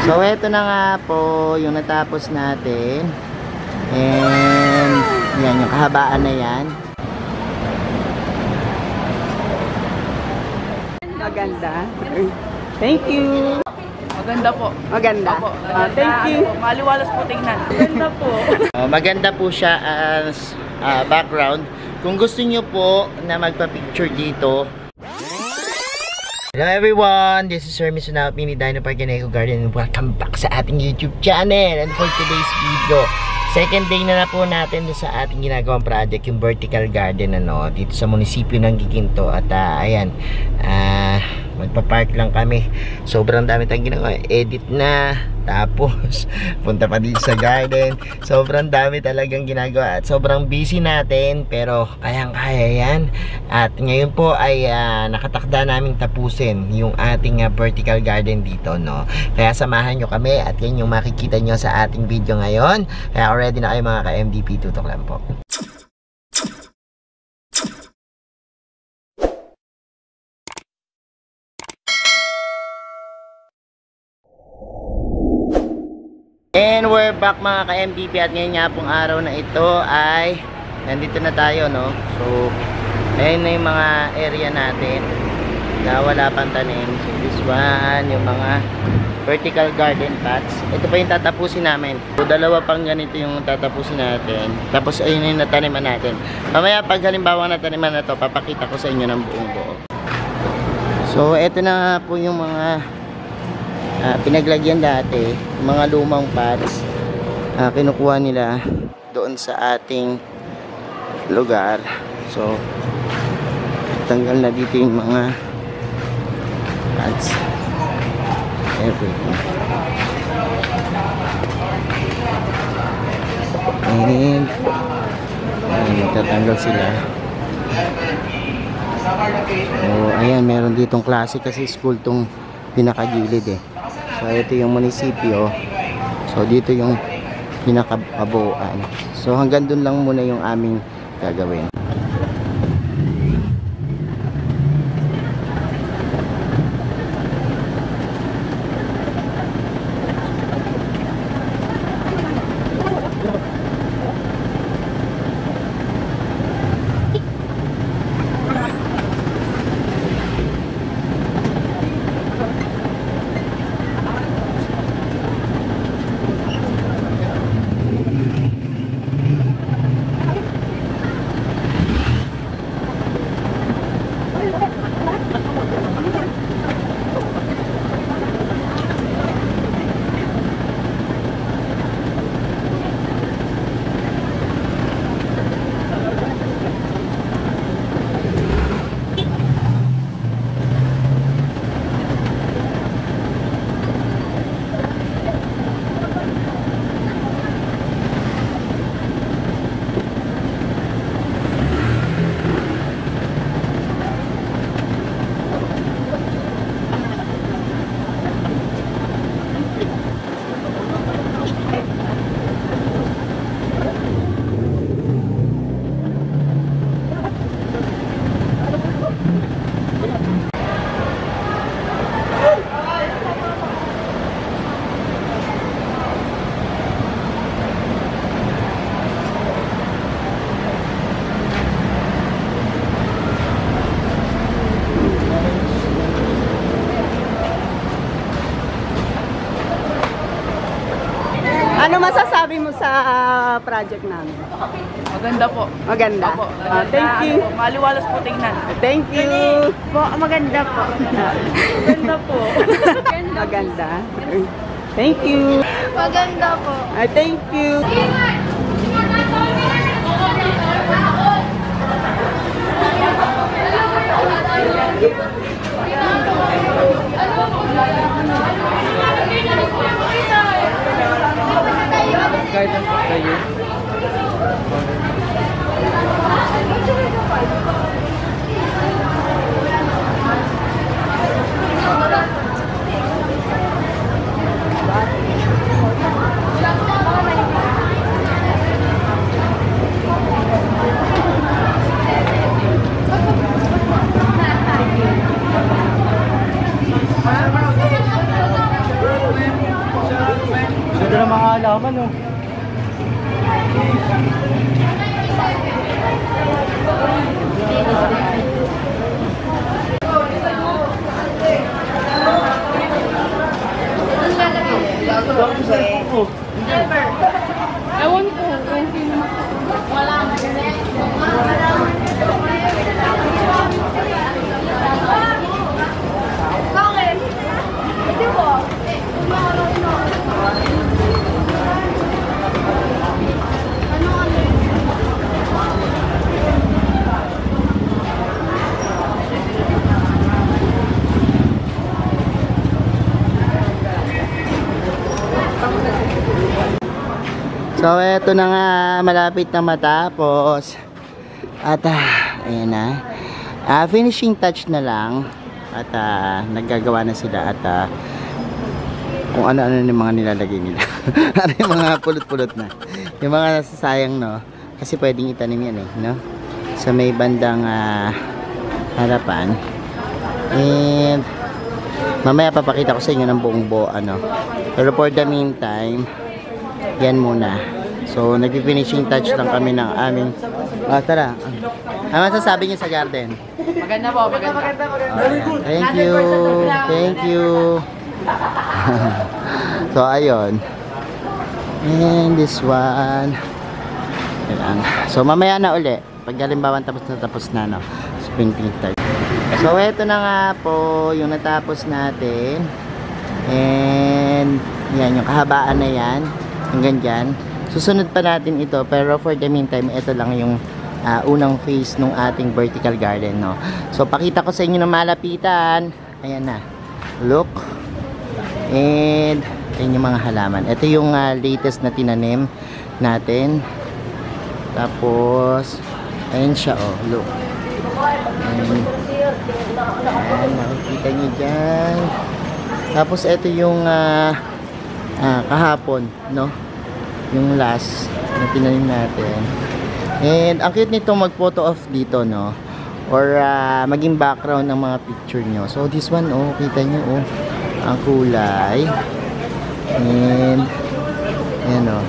So, eto na nga po yung natapos natin. And, yan, yung kahabaan na yan. Maganda. Thank you. Maganda po. Maganda. Opo, Thank you. Maliwalas po tingnan. Maganda po. Maganda po siya as background. Kung gusto nyo po na magpa-picture dito. Hello everyone, this is Sir Misunaut Mini Dino Park and Eco Garden and welcome back sa ating YouTube channel. And for today's video, second day na po natin sa ating ginagawang project, yung vertical garden dito sa munisipyo ng Giginto. At ayan, magpa-park lang kami. Sobrang dami tayong ginagawa. Edit na, tapos punta pa dito sa garden. Sobrang dami talagang ginagawa at sobrang busy natin, pero kayang-kaya yan. At ngayon po ay nakatakda naming tapusin yung ating vertical garden dito, no. Kaya samahan nyo kami at yan yung makikita nyo sa ating video ngayon. Kaya already na kayo mga ka-MDP, tutok lang po. And we're back mga ka-MDP at ngayon nga pong araw na ito ay nandito na tayo, no. So ayun na yung mga area natin na wala pang tanim. So this one, yung mga vertical garden plots. Ito pa yung tatapusin namin. So dalawa pang ganito yung tatapusin natin. Tapos ayun yung nataniman natin. Mamaya pag halimbawa nataniman na to, papakita ko sa inyo ng buong buo. So eto na nga po yung mga pinaglagyan dati, mga lumang pots, kinukuha nila doon sa ating lugar. So tanggal na dito yung mga pots, everything. And tatanggal sila. So ayan, meron ditong klase kasi school tong pinakagilid eh. So ito yung munisipyo. So dito yung pinakabuuan. So hanggang dun lang muna yung aming gagawin. Ano masasabi mo sa project namin? Maganda po. Maganda. Opo, Thank you. Maliwalas po tingnan. Thank you. Maganda po. Maganda po. Maganda. Thank you. Maganda po. Thank you. Garden po kayo. mga halaman, oh. Ewan ko, kung sino wala na. So, eto na nga, malapit na matapos. At, ayan na. Finishing touch na lang. At, naggagawa na sila. At, kung ano-ano yung mga nilalagay nila. Ano yung mga pulot-pulot na. Yung mga nasasayang, no? Kasi pwedeng itanim yan, eh, no? Sa may bandang, harapan. And, mamaya papakita ko sa inyo ng buong buo, ano. Pero for the meantime, yan muna. So, nag-finishing touch lang kami ng aming... tara. Ano masasabi niyo sa garden? Maganda po, maganda. Thank you. Thank you. So, ayun. And this one. Ayan. So, mamaya na uli. Pag halimbawa tapos na, no? Sprinting touch. So, eto na nga po yung natapos natin. And, yan, yung kahabaan na yan. Hanggang dyan. Susunod pa natin ito, pero for the meantime, ito lang yung unang phase ng ating vertical garden, no? So, pakita ko sa inyo ng malapitan. Ayan na. Look. And, ayan yung mga halaman. Ito yung latest na tinanim natin. Tapos, ayan siya, oh. Look. Ayan, nakikita nyo dyan. Tapos, ito yung kahapon, no? Yung last na tinanim natin. And ang cute nito mag-photo off dito, no? Or maging background ng mga picture nyo. So this one, oh, kita nyo, oh, ang kulay. And ayan, oh,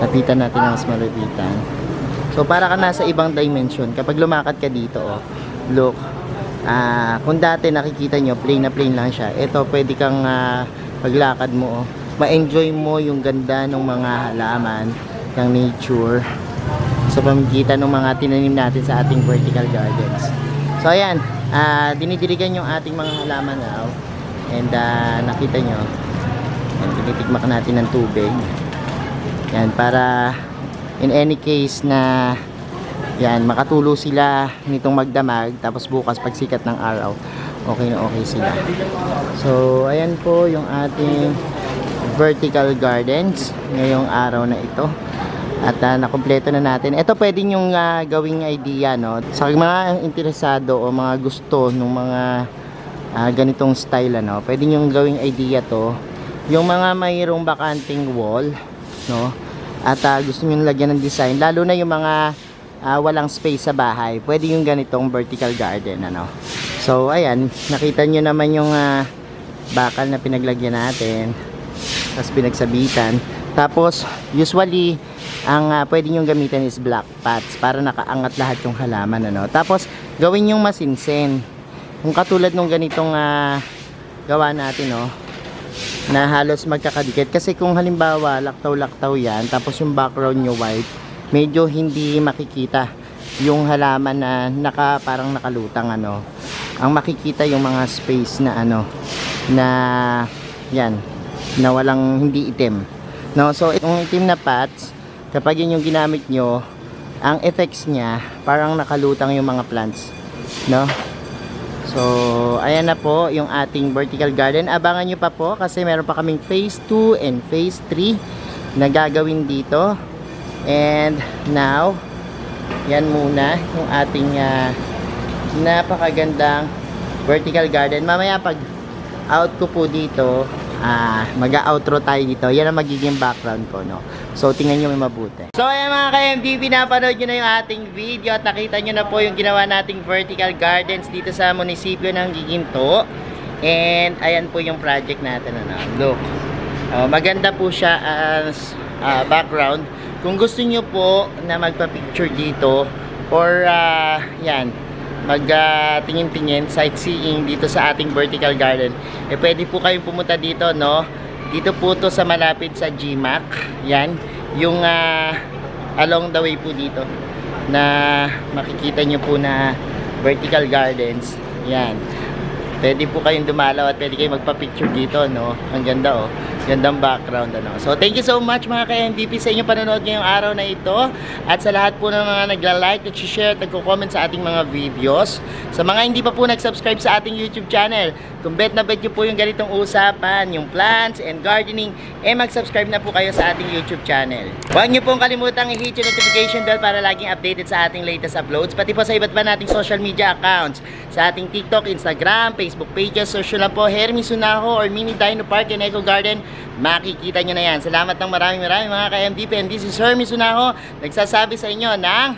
lapitan natin ang mas malapitan. So para ka nasa ibang dimension kapag lumakad ka dito, oh. Look, kung dati nakikita nyo plain na plain lang siya, ito pwede kang paglakad mo, oh, ma-enjoy mo yung ganda ng mga halaman ng nature sa pamamagitan ng mga tinanim natin sa ating vertical gardens. So ayan, dinidiligan yung ating mga halaman now. And nakita nyo, tinitikmak natin ng tubig. Yan, para in any case na yan, makatulo sila nitong magdamag, tapos bukas pagsikat ng araw, okay na okay sila. So ayan po yung ating vertical gardens ngayong araw na ito. At nakumpleto na natin. Ito pwede yung gawing idea, no? Sa mga interesado o mga gusto ng mga ganitong style, ano, pwede yung gawing idea to. Yung mga mayroong bakanting wall, no? At gusto nyo lagyan ng design, lalo na yung mga walang space sa bahay, pwede yung ganitong vertical garden, ano. So ayan, nakita nyo naman yung bakal na pinaglagyan natin, tapos pinagsabitan. Tapos usually ang pwede nyo gamitin is black pots para nakaangat lahat yung halaman, ano. Tapos gawin yung masinsin, kung katulad nung ganitong gawa natin, no, na halos magkakadikit. Kasi kung halimbawa laktaw-laktaw yan, tapos yung background nyo white, medyo hindi makikita yung halaman na parang nakalutang, ano. Ang makikita yung mga space na ano, na yan, na walang hindi itim, no. So itong itim na pots, kapag yun yung ginamit nyo, ang effects niya parang nakalutang yung mga plants, no. So ayan na po yung ating vertical garden. Abangan nyo pa po kasi meron pa kaming phase 2 and phase 3 na gagawin dito. And now, yan muna yung ating napakagandang vertical garden. Mamaya pag out ko po dito, mag-outro tayo dito. Yan ang magiging background ko, no. So tingnan nyo may mabuti. So ayan mga ka-MD, pinapanood nyo na yung ating video at nakita nyo na po yung ginawa nating vertical gardens dito sa munisipyo ng Giginto. And ayan po yung project natin, ano. Look, Maganda po siya as background. Kung gusto nyo po na magpa-picture dito or yan, magtingin-tingin, sightseeing dito sa ating vertical garden, pwede po kayong pumunta dito, no? Dito po to sa malapit sa GMAC. Yan, yung along the way po dito na makikita nyo po na vertical gardens. Yan. Pwede po kayong dumalaw at pwede kayong magpa-picture dito, no? Ang ganda, oh. Gandang background, ano. So, thank you so much mga ka-MVP sa inyong panonood ngayong araw na ito. At sa lahat po ng mga nagla-like, nag-share, at nagko-comment sa ating mga videos. Sa mga hindi pa po nag-subscribe sa ating YouTube channel, kung bet na bet nyo po yung ganitong usapan, yung plants and gardening, mag-subscribe na po kayo sa ating YouTube channel. Huwag nyo pong kalimutang i-hit yung notification bell para laging updated sa ating latest uploads, pati po sa iba't ba nating social media accounts, sa ating TikTok, Instagram, Facebook pages. Search nyo lang po Hermes Unaho or Mini Dino Park and Eco Garden. Makikita nyo na yan. Salamat ng maraming mga ka-MVP, and this is Hermes Unaho, nagsasabi sa inyo ng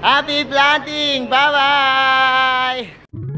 Happy Planting! Bye-bye!